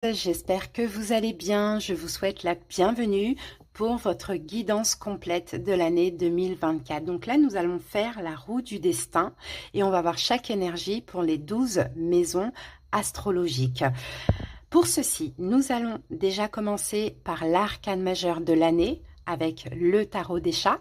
J'espère que vous allez bien. Je vous souhaite la bienvenue pour votre guidance complète de l'année 2024. Donc là, nous allons faire la roue du destin et on va voir chaque énergie pour les 12 maisons astrologiques. Pour ceci, nous allons déjà commencer par l'arcane majeur de l'année avec le tarot des chats.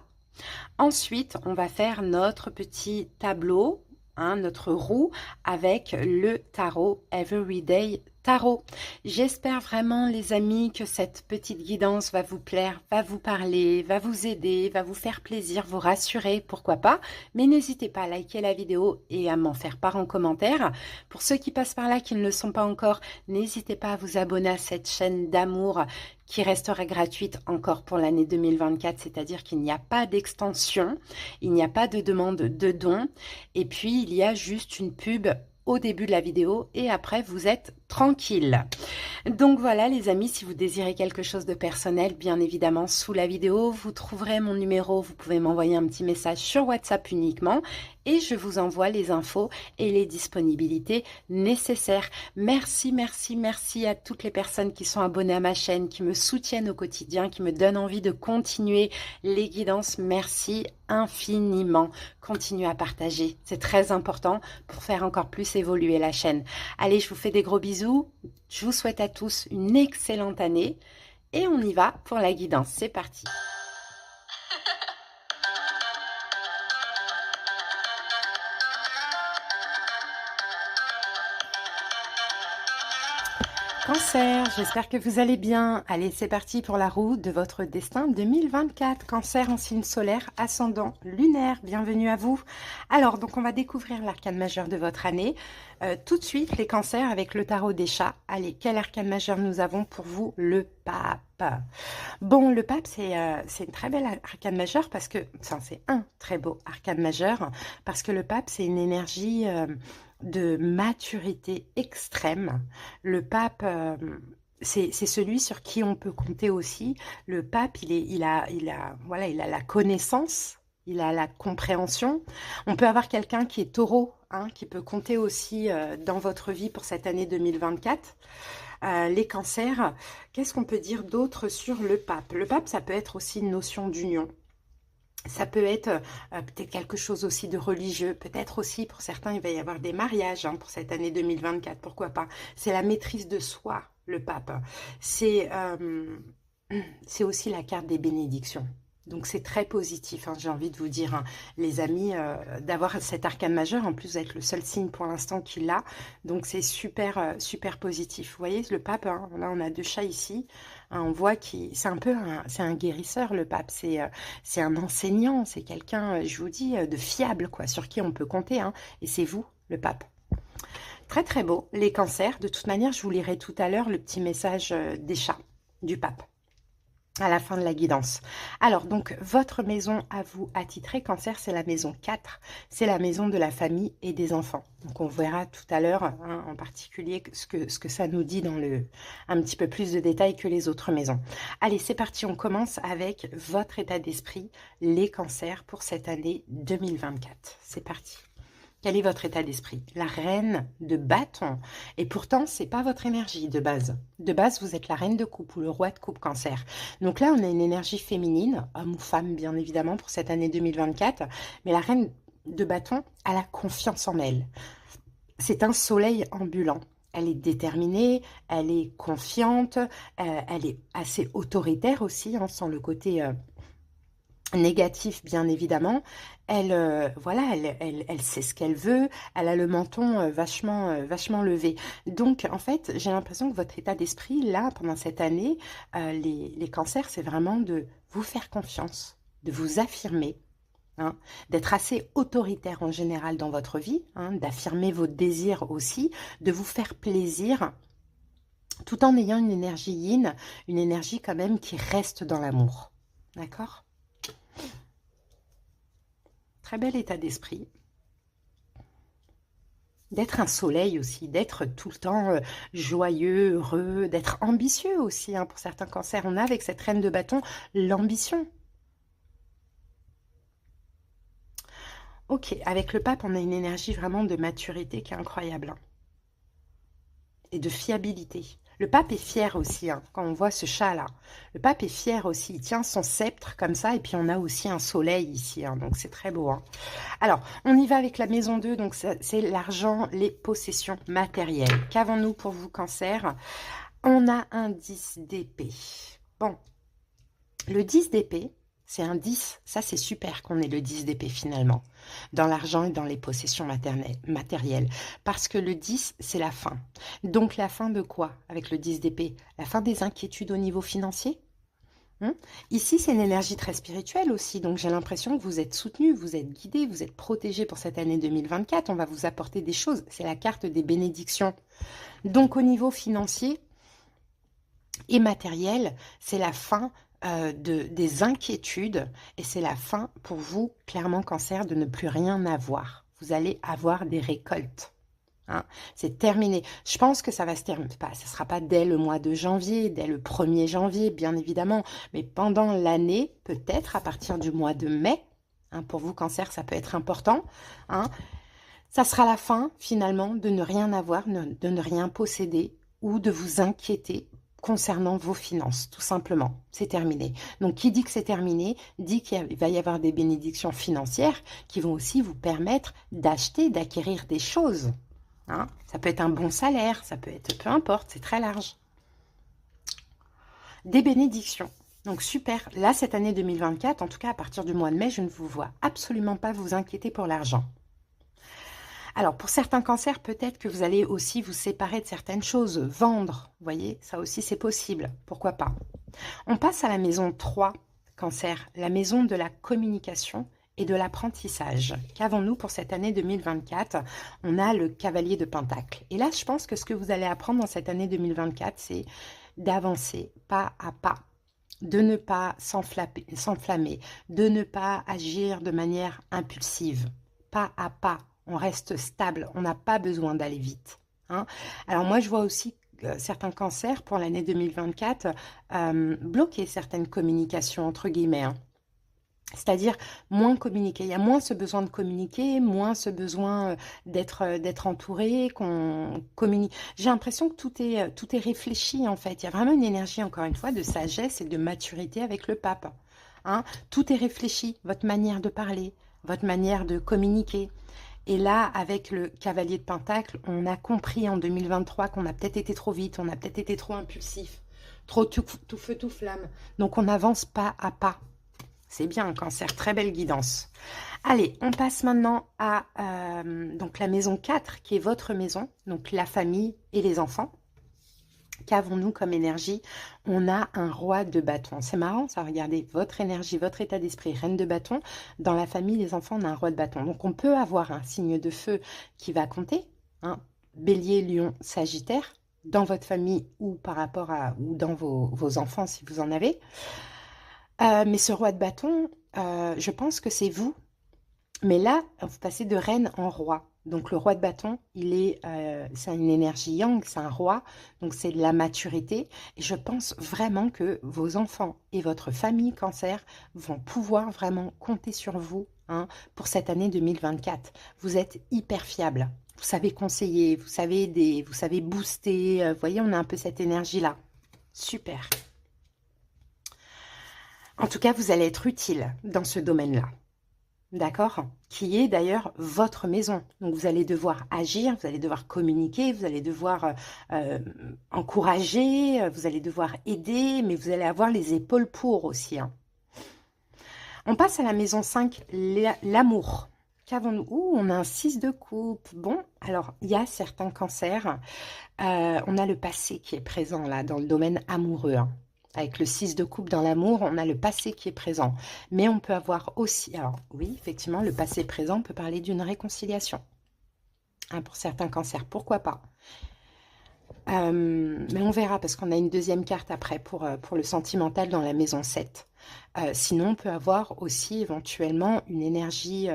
Ensuite, on va faire notre petit tableau, notre roue avec le tarot Everyday Tarot. J'espère vraiment, les amis, que cette petite guidance va vous plaire, va vous parler, va vous aider, va vous faire plaisir, vous rassurer, pourquoi pas. Mais n'hésitez pas à liker la vidéo et à m'en faire part en commentaire. Pour ceux qui passent par là, qui ne le sont pas encore, n'hésitez pas à vous abonner à cette chaîne d'amour qui restera gratuite encore pour l'année 2024, c'est-à-dire qu'il n'y a pas d'extension, il n'y a pas de demande de dons, et puis il y a juste une pub au début de la vidéo et après vous êtes tranquille. Donc voilà les amis, si vous désirez quelque chose de personnel, bien évidemment sous la vidéo vous trouverez mon numéro, vous pouvez m'envoyer un petit message sur WhatsApp uniquement et je vous envoie les infos et les disponibilités nécessaires. Merci, merci, merci à toutes les personnes qui sont abonnées à ma chaîne, qui me soutiennent au quotidien, qui me donnent envie de continuer les guidances. Merci infiniment. Continuez à partager, c'est très important pour faire encore plus évoluer la chaîne. Allez, je vous fais des gros bisous. Je vous souhaite à tous une excellente année et on y va pour la guidance. C'est parti. Cancer, j'espère que vous allez bien. Allez, c'est parti pour la roue de votre destin 2024. Cancer en signe solaire, ascendant lunaire, bienvenue à vous. Alors, donc on va découvrir l'arcane majeur de votre année. Tout de suite, les cancers avec le tarot des chats. Allez, quel arcane majeur nous avons pour vous? Le pape. Bon, le pape, c'est une très belle arcane majeure parce que, enfin, c'est un très beau arcane majeur parce que le pape, c'est une énergie de maturité extrême. Le pape, c'est celui sur qui on peut compter aussi. Le pape, voilà, il a la connaissance, il a la compréhension. On peut avoir quelqu'un qui est taureau, qui peut compter aussi dans votre vie pour cette année 2024. Les cancers, qu'est-ce qu'on peut dire d'autre sur le pape? Le pape, ça peut être aussi une notion d'union. Ça peut être peut-être quelque chose aussi de religieux, peut-être aussi pour certains il va y avoir des mariages pour cette année 2024, pourquoi pas. C'est la maîtrise de soi, le pape. C'est aussi la carte des bénédictions. Donc c'est très positif, j'ai envie de vous dire, les amis, d'avoir cet arcane majeur. En plus, vous êtes le seul signe pour l'instant qui l'a. Donc c'est super, super positif. Vous voyez, le pape, là on a deux chats ici. On voit qu'il c'est un peu c'est un guérisseur, le pape. C'est un enseignant, c'est quelqu'un, je vous dis, de fiable, quoi, sur qui on peut compter. Et c'est vous, le pape. Très très beau, les cancers. De toute manière, je vous lirai tout à l'heure le petit message des chats, du pape, à la fin de la guidance. Alors, donc, votre maison à vous attitré, cancer, c'est la maison 4. C'est la maison de la famille et des enfants. Donc, on verra tout à l'heure, en particulier, ce que ça nous dit dans un petit peu plus de détails que les autres maisons. Allez, c'est parti, on commence avec votre état d'esprit, les cancers, pour cette année 2024. C'est parti. Quel est votre état d'esprit? La reine de bâton. Et pourtant, c'est pas votre énergie de base. De base, vous êtes la reine de coupe ou le roi de coupe cancer. Donc là, on a une énergie féminine, homme ou femme, bien évidemment, pour cette année 2024. Mais la reine de bâton a la confiance en elle. C'est un soleil ambulant. Elle est déterminée, elle est confiante, elle est assez autoritaire aussi, sans le côté négatif bien évidemment. Elle voilà, elle sait ce qu'elle veut, elle a le menton vachement levé. Donc en fait j'ai l'impression que votre état d'esprit là pendant cette année, les cancers, c'est vraiment de vous faire confiance, de vous affirmer, d'être assez autoritaire en général dans votre vie, d'affirmer vos désirs aussi, de vous faire plaisir tout en ayant une énergie yin, une énergie quand même qui reste dans l'amour, d'accord? Très bel état d'esprit. D'être un soleil aussi, d'être tout le temps joyeux, heureux, d'être ambitieux aussi. Pour certains cancers, on a avec cette reine de bâton l'ambition. Ok, avec le pape, on a une énergie vraiment de maturité qui est incroyable. Et de fiabilité. Le pape est fier aussi, hein, quand on voit ce chat-là. Le pape est fier aussi, il tient son sceptre comme ça, et puis on a aussi un soleil ici, hein, donc c'est très beau. Hein. Alors, on y va avec la maison 2, donc c'est l'argent, les possessions matérielles. Qu'avons-nous pour vous, Cancer? On a un 10 d'épée. Bon, le 10 d'épée, c'est un 10, ça c'est super qu'on ait le 10 d'épée finalement, dans l'argent et dans les possessions matérielles, parce que le 10, c'est la fin. Donc la fin de quoi avec le 10 d'épée? La fin des inquiétudes au niveau financier. Ici, c'est une énergie très spirituelle aussi, donc j'ai l'impression que vous êtes soutenu, vous êtes guidé, vous êtes protégé pour cette année 2024, on va vous apporter des choses, c'est la carte des bénédictions. Donc au niveau financier et matériel, c'est la fin des inquiétudes et c'est la fin pour vous, clairement Cancer, de ne plus rien avoir. Vous allez avoir des récoltes. Hein. C'est terminé. Je pense que ça va se terminer. Ça ne sera pas dès le mois de janvier, dès le 1er janvier, bien évidemment, mais pendant l'année, peut-être à partir du mois de mai. Hein, pour vous, Cancer, ça peut être important. Hein. Ça sera la fin, finalement, de ne rien avoir, de ne rien posséder ou de vous inquiéter concernant vos finances, tout simplement. C'est terminé. Donc, qui dit que c'est terminé, dit qu'il va y avoir des bénédictions financières qui vont aussi vous permettre d'acheter, d'acquérir des choses. Hein, ça peut être un bon salaire, ça peut être, peu importe, c'est très large. Des bénédictions. Donc super, là cette année 2024, en tout cas à partir du mois de mai, je ne vous vois absolument pas vous inquiéter pour l'argent. Alors pour certains cancers, peut-être que vous allez aussi vous séparer de certaines choses, vendre, vous voyez, ça aussi c'est possible, pourquoi pas. On passe à la maison 3, Cancer, la maison de la communication et de l'apprentissage. Qu'avons-nous pour cette année 2024? On a le cavalier de Pentacle. Et là, je pense que ce que vous allez apprendre dans cette année 2024, c'est d'avancer pas à pas, de ne pas s'enflammer, de ne pas agir de manière impulsive, pas à pas. On reste stable, on n'a pas besoin d'aller vite. Hein. Alors moi, je vois aussi certains cancers pour l'année 2024 bloquer certaines communications, entre guillemets. Hein. C'est-à-dire moins communiquer. Il y a moins ce besoin de communiquer, moins ce besoin d'être entouré, qu'on communique. J'ai l'impression que tout est réfléchi en fait. Il y a vraiment une énergie, encore une fois, de sagesse et de maturité avec le pape. Hein. Tout est réfléchi, votre manière de parler, votre manière de communiquer. Et là, avec le cavalier de Pentacle, on a compris en 2023 qu'on a peut-être été trop vite, on a peut-être été trop impulsif, trop tout feu, tout flamme. Donc on n'avance pas à pas. C'est bien, Cancer, très belle guidance. Allez, on passe maintenant à donc la maison 4, qui est votre maison, donc la famille et les enfants. Qu'avons-nous comme énergie? On a un roi de bâton. C'est marrant, ça, regardez, votre énergie, votre état d'esprit, reine de bâton. Dans la famille, les enfants, on a un roi de bâton. Donc, on peut avoir un signe de feu qui va compter. Hein, Bélier, Lion, Sagittaire, dans votre famille ou par rapport à ou dans vos enfants, si vous en avez. Mais ce roi de bâton, je pense que c'est vous. Mais là, vous passez de reine en roi. Donc le roi de bâton, c'est une énergie yang, c'est un roi. Donc c'est de la maturité. Et je pense vraiment que vos enfants et votre famille Cancer vont pouvoir vraiment compter sur vous hein, pour cette année 2024. Vous êtes hyper fiable. Vous savez conseiller, vous savez booster. Vous voyez, on a un peu cette énergie-là. Super. En tout cas, vous allez être utile dans ce domaine-là. D'accord? Qui est d'ailleurs votre maison. Donc, vous allez devoir agir, vous allez devoir communiquer, vous allez devoir encourager, vous allez devoir aider, mais vous allez avoir les épaules pour aussi. Hein. On passe à la maison 5, l'amour. Qu'avons-nous? Ouh, on a un 6 de coupe. Bon, alors, il y a certains cancers. On a le passé qui est présent là, dans le domaine amoureux. Hein. Avec le 6 de coupe dans l'amour, on a le passé qui est présent. Mais on peut avoir aussi... Alors oui, effectivement, le passé présent peut parler d'une réconciliation. Hein, pour certains cancers, pourquoi pas. Mais on verra, parce qu'on a une deuxième carte après pour le sentimental dans la maison 7. Sinon, on peut avoir aussi éventuellement une énergie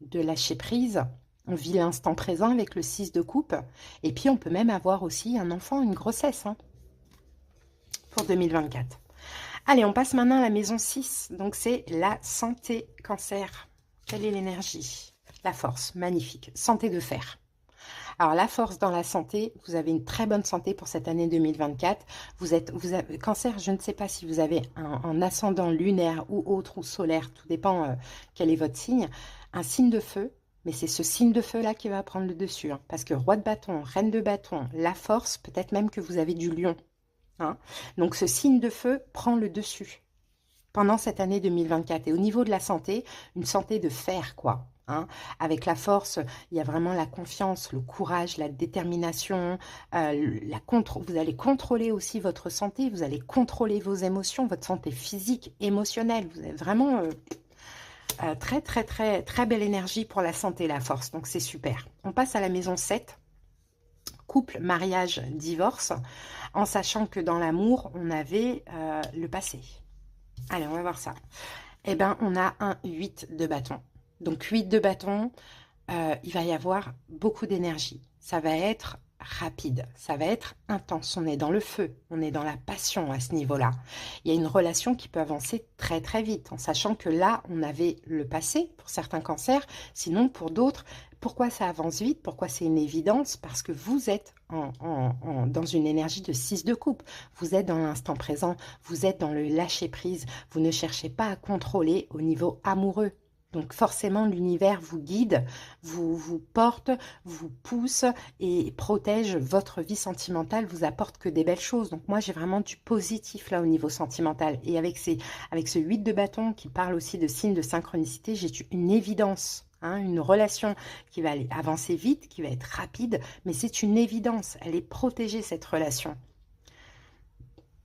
de lâcher prise. On vit l'instant présent avec le 6 de coupe. Et puis, on peut même avoir aussi un enfant, une grossesse, hein. Pour 2024. Allez, on passe maintenant à la maison 6. Donc, c'est la santé Cancer. Quelle est l'énergie? La force, magnifique. Santé de fer. Alors, la force dans la santé, vous avez une très bonne santé pour cette année 2024. Vous avez, cancer, je ne sais pas si vous avez un ascendant lunaire ou autre ou solaire, tout dépend quel est votre signe, un signe de feu. Mais c'est ce signe de feu-là qui va prendre le dessus. Hein, parce que roi de bâton, reine de bâton, la force, peut-être même que vous avez du lion. Hein. Donc, ce signe de feu prend le dessus pendant cette année 2024. Et au niveau de la santé, une santé de fer, quoi. Hein. Avec la force, il y a vraiment la confiance, le courage, la détermination. Vous allez contrôler aussi votre santé, vous allez contrôler vos émotions, votre santé physique, émotionnelle. Vous avez vraiment très, très, très, très belle énergie pour la santé, la force. Donc, c'est super. On passe à la maison 7. Couple, mariage, divorce. En sachant que dans l'amour, on avait le passé. Allez, on va voir ça. Eh bien, on a un 8 de bâton. Donc, 8 de bâton, il va y avoir beaucoup d'énergie. Ça va être rapide, ça va être intense. On est dans le feu, on est dans la passion à ce niveau-là. Il y a une relation qui peut avancer très, très vite, en sachant que là, on avait le passé pour certains cancers. Sinon, pour d'autres, pourquoi ça avance vite? Pourquoi c'est une évidence? Parce que vous êtes dans une énergie de 6 de coupe. Vous êtes dans l'instant présent, vous êtes dans le lâcher-prise. Vous ne cherchez pas à contrôler au niveau amoureux. Donc forcément, l'univers vous guide, vous porte, vous pousse et protège votre vie sentimentale, vous apporte que des belles choses. Donc moi, j'ai vraiment du positif là au niveau sentimental. Et avec ce 8 de bâton qui parle aussi de signe de synchronicité, j'ai une évidence. Hein, une relation qui va aller avancer vite, qui va être rapide, mais c'est une évidence, elle est protégée cette relation.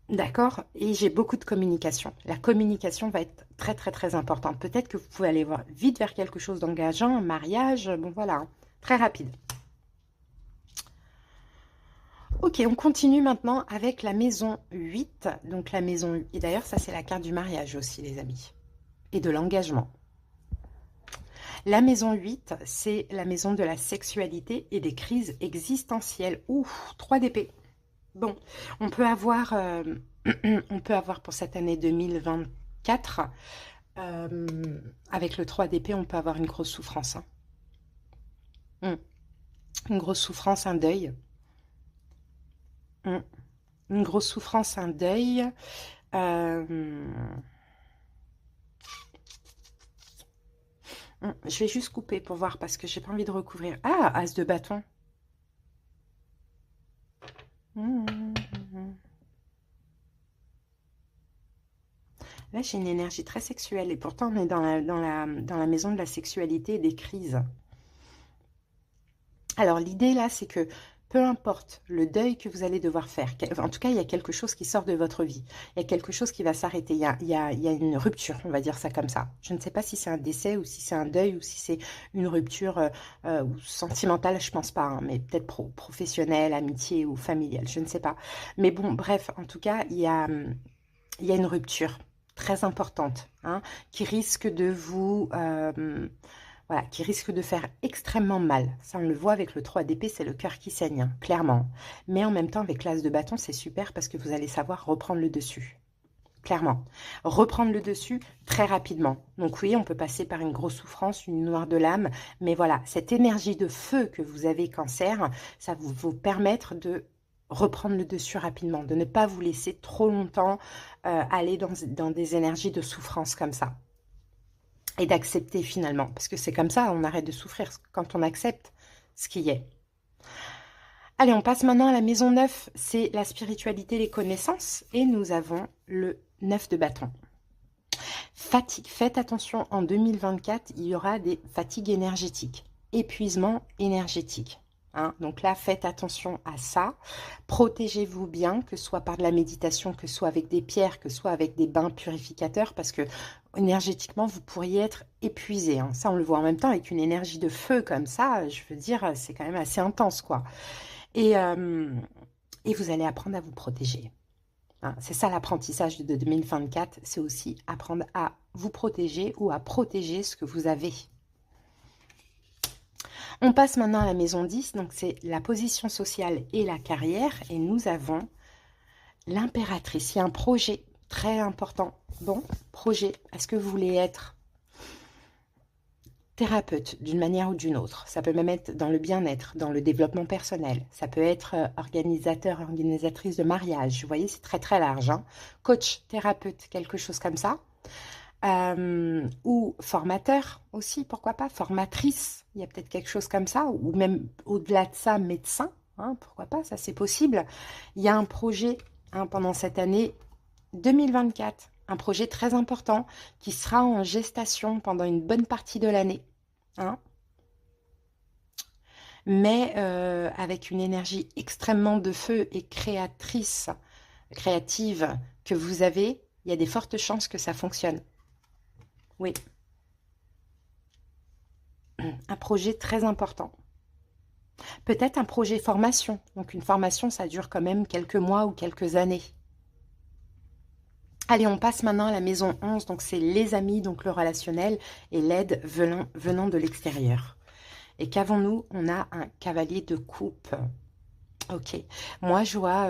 D'accord? Et j'ai beaucoup de communication. La communication va être très, très, très importante. Peut-être que vous pouvez aller vite vers quelque chose d'engageant, un mariage, bon voilà, hein, très rapide. Ok, on continue maintenant avec la maison 8. Donc la maison 8, et d'ailleurs ça c'est la carte du mariage aussi les amis, et de l'engagement. La maison 8, c'est la maison de la sexualité et des crises existentielles. Ouh, 3 d'épée. Bon, on peut avoir pour cette année 2024, avec le 3 d'épée, on peut avoir une grosse souffrance. Hein. Une grosse souffrance, un deuil. Une grosse souffrance, un deuil. Je vais juste couper pour voir parce que j'ai pas envie de recouvrir. Ah, as de bâton. Là, j'ai une énergie très sexuelle et pourtant, on est dans la maison de la sexualité et des crises. Alors, l'idée là, c'est que peu importe le deuil que vous allez devoir faire, en tout cas, il y a quelque chose qui sort de votre vie. Il y a quelque chose qui va s'arrêter. Il y a une rupture, on va dire ça comme ça. Je ne sais pas si c'est un décès ou si c'est un deuil ou si c'est une rupture sentimentale, je pense pas, hein, mais peut-être professionnelle, amitié ou familiale, je ne sais pas. Mais bon, bref, en tout cas, il y a une rupture très importante, hein, qui risque de vous... voilà, qui risque de faire extrêmement mal. Ça, on le voit avec le 3 d'épée, c'est le cœur qui saigne, hein, clairement. Mais en même temps, avec l'as de bâton, c'est super parce que vous allez savoir reprendre le dessus. Clairement. Reprendre le dessus très rapidement. Donc oui, on peut passer par une grosse souffrance, une noire de l'âme. Mais voilà, cette énergie de feu que vous avez, cancer, ça va vous permettre de reprendre le dessus rapidement, de ne pas vous laisser trop longtemps aller dans des énergies de souffrance comme ça. Et d'accepter finalement, parce que c'est comme ça, on arrête de souffrir quand on accepte ce qui est. Allez, on passe maintenant à la maison 9, c'est la spiritualité, les connaissances, et nous avons le 9 de bâton. Fatigue, faites attention, en 2024, il y aura des fatigues énergétiques, épuisement énergétique. Hein, donc là, faites attention à ça. Protégez-vous bien, que ce soit par de la méditation, que ce soit avec des pierres, que ce soit avec des bains purificateurs, parce que énergétiquement, vous pourriez être épuisé. Hein. Ça, on le voit en même temps avec une énergie de feu comme ça. Je veux dire, c'est quand même assez intense, quoi. Et vous allez apprendre à vous protéger. Hein, c'est ça l'apprentissage de 2024. C'est aussi apprendre à vous protéger ou à protéger ce que vous avez. On passe maintenant à la maison 10, donc c'est la position sociale et la carrière. Et nous avons l'impératrice. Il y a un projet très important. Bon, projet, est-ce que vous voulez être thérapeute d'une manière ou d'une autre. Ça peut même être dans le bien-être, dans le développement personnel. Ça peut être organisateur, organisatrice de mariage. Vous voyez, c'est très très large, hein. Coach, thérapeute, quelque chose comme ça. Ou formateur aussi, pourquoi pas, formatrice, il y a peut-être quelque chose comme ça, ou même au-delà de ça, médecin, hein, pourquoi pas, ça c'est possible. Il y a un projet, hein, pendant cette année 2024, un projet très important qui sera en gestation pendant une bonne partie de l'année, hein, mais avec une énergie extrêmement de feu et créatrice, créative que vous avez, il y a des fortes chances que ça fonctionne. Oui, un projet très important. Peut-être un projet formation. Donc une formation, ça dure quand même quelques mois ou quelques années. Allez, on passe maintenant à la maison 11. Donc c'est les amis, donc le relationnel et l'aide venant de l'extérieur. Et qu'avons-nous? On a un cavalier de coupe. Ok. Moi, je vois,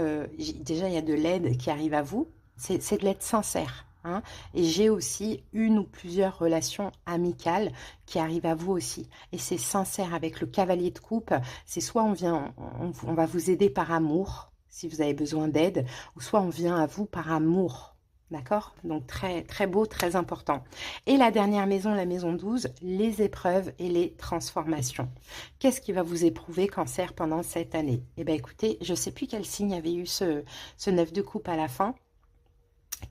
déjà, il y a de l'aide qui arrive à vous. C'est de l'aide sincère, hein. Et j'ai aussi une ou plusieurs relations amicales qui arrivent à vous aussi. Et c'est sincère avec le cavalier de coupe. C'est soit on va vous aider par amour, si vous avez besoin d'aide, ou soit on vient à vous par amour. D'accord? Donc très, très beau, très important. Et la dernière maison, la maison 12, les épreuves et les transformations. Qu'est-ce qui va vous éprouver, Cancer, pendant cette année? Eh bien, écoutez, je ne sais plus quel signe avait eu ce 9 de coupe à la fin.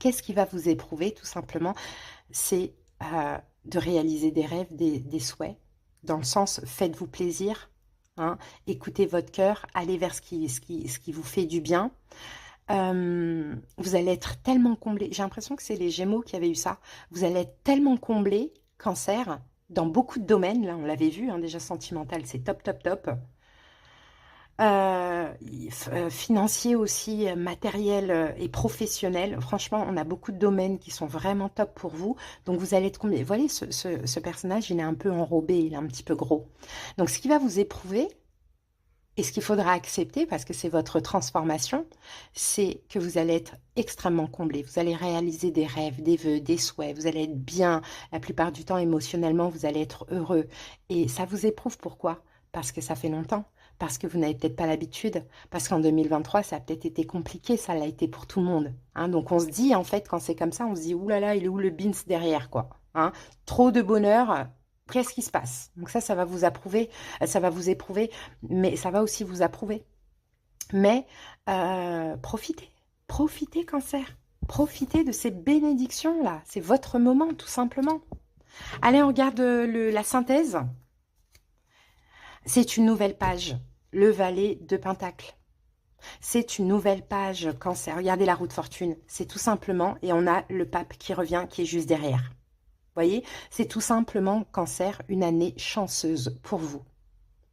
Qu'est-ce qui va vous éprouver, tout simplement? C'est de réaliser des rêves, des souhaits, dans le sens, faites-vous plaisir, hein, écoutez votre cœur, allez vers ce qui vous fait du bien. Vous allez être tellement comblé. J'ai l'impression que c'est les Gémeaux qui avaient eu ça. Vous allez être tellement comblé, Cancer, dans beaucoup de domaines. Là, on l'avait vu, hein, déjà sentimental, c'est top, top, top. Financier aussi, matériel et professionnel. Franchement, on a beaucoup de domaines qui sont vraiment top pour vous. Donc, vous allez être comblé. Vous voyez, ce personnage, il est un peu enrobé, il est un petit peu gros. Donc, ce qui va vous éprouver, et ce qu'il faudra accepter, parce que c'est votre transformation, c'est que vous allez être extrêmement comblé. Vous allez réaliser des rêves, des vœux, des souhaits. Vous allez être bien. La plupart du temps, émotionnellement, vous allez être heureux. Et ça vous éprouve pourquoi? Parce que ça fait longtemps. Parce que vous n'avez peut-être pas l'habitude. Parce qu'en 2023, ça a peut-être été compliqué. Ça l'a été pour tout le monde, hein. Donc, on se dit, en fait, quand c'est comme ça, on se dit, ouh là là, il est où le beans derrière, quoi, hein? Trop de bonheur. Qu'est-ce qui se passe? Donc ça va vous approuver, ça va vous éprouver, mais ça va aussi vous approuver. Mais profitez, profitez, Cancer. Profitez de ces bénédictions-là. C'est votre moment, tout simplement. Allez, on regarde la synthèse. C'est une nouvelle page. Le valet de Pentacle. C'est une nouvelle page, Cancer. Regardez la roue de fortune. C'est tout simplement, et on a le pape qui revient, qui est juste derrière. Voyez, c'est tout simplement, Cancer, une année chanceuse pour vous.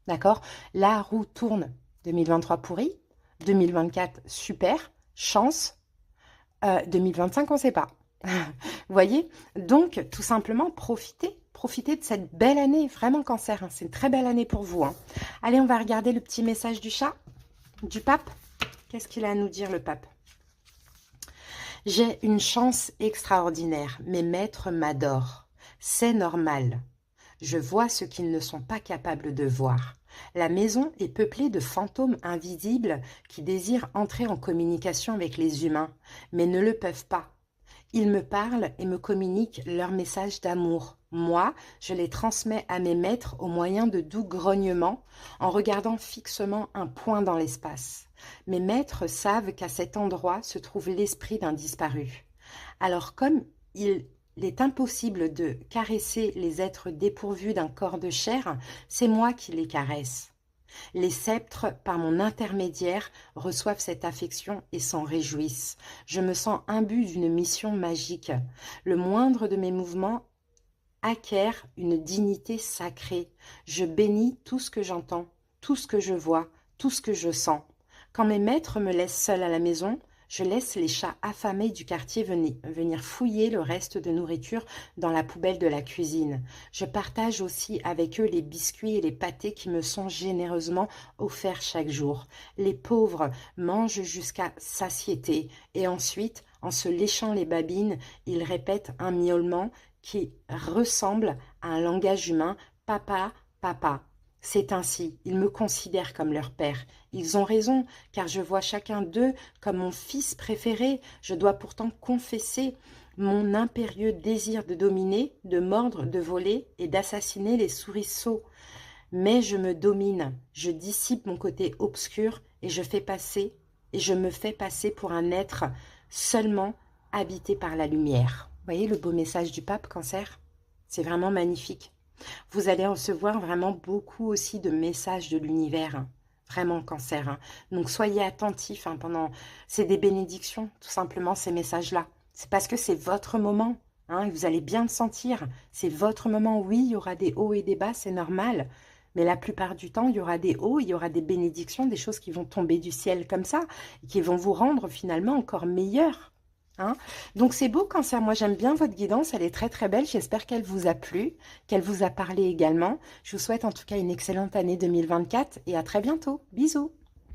D'accord? La roue tourne. 2023 pourri, 2024 super, chance, 2025 on ne sait pas. Vous voyez? Donc, tout simplement, profitez de cette belle année, vraiment, Cancer, hein. C'est une très belle année pour vous, hein. Allez, on va regarder le petit message du chat, du pape. Qu'est-ce qu'il a à nous dire, le pape? J'ai une chance extraordinaire. Mes maîtres m'adorent. C'est normal. Je vois ce qu'ils ne sont pas capables de voir. La maison est peuplée de fantômes invisibles qui désirent entrer en communication avec les humains, mais ne le peuvent pas. Ils me parlent et me communiquent leurs messages d'amour. Moi, je les transmets à mes maîtres au moyen de doux grognements, en regardant fixement un point dans l'espace. Mes maîtres savent qu'à cet endroit se trouve l'esprit d'un disparu. Alors comme il est impossible de caresser les êtres dépourvus d'un corps de chair, c'est moi qui les caresse. Les sceptres, par mon intermédiaire, reçoivent cette affection et s'en réjouissent. Je me sens imbu d'une mission magique. Le moindre de mes mouvements acquiert une dignité sacrée. Je bénis tout ce que j'entends, tout ce que je vois, tout ce que je sens. Quand mes maîtres me laissent seule à la maison, je laisse les chats affamés du quartier venir fouiller le reste de nourriture dans la poubelle de la cuisine. Je partage aussi avec eux les biscuits et les pâtés qui me sont généreusement offerts chaque jour. Les pauvres mangent jusqu'à satiété et ensuite, en se léchant les babines, ils répètent un miaulement qui ressemble à un langage humain papa, papa. C'est ainsi, ils me considèrent comme leur père. Ils ont raison, car je vois chacun d'eux comme mon fils préféré. Je dois pourtant confesser mon impérieux désir de dominer, de mordre, de voler et d'assassiner les souriceaux. Mais je me domine, je dissipe mon côté obscur et je me fais passer pour un être seulement habité par la lumière. Vous voyez le beau message du pape, Cancer? C'est vraiment magnifique. Vous allez recevoir vraiment beaucoup aussi de messages de l'univers, hein. Vraiment, Cancer, hein. Donc soyez attentifs, hein, pendant... C'est des bénédictions, tout simplement, ces messages-là. C'est parce que c'est votre moment, hein, et vous allez bien le sentir. C'est votre moment, oui, il y aura des hauts et des bas, c'est normal. Mais la plupart du temps, il y aura des hauts, il y aura des bénédictions, des choses qui vont tomber du ciel comme ça, et qui vont vous rendre finalement encore meilleur. Hein. Donc c'est beau, Cancer, moi j'aime bien votre guidance, elle est très très belle, j'espère qu'elle vous a plu, qu'elle vous a parlé également. Je vous souhaite en tout cas une excellente année 2024 et à très bientôt. Bisous.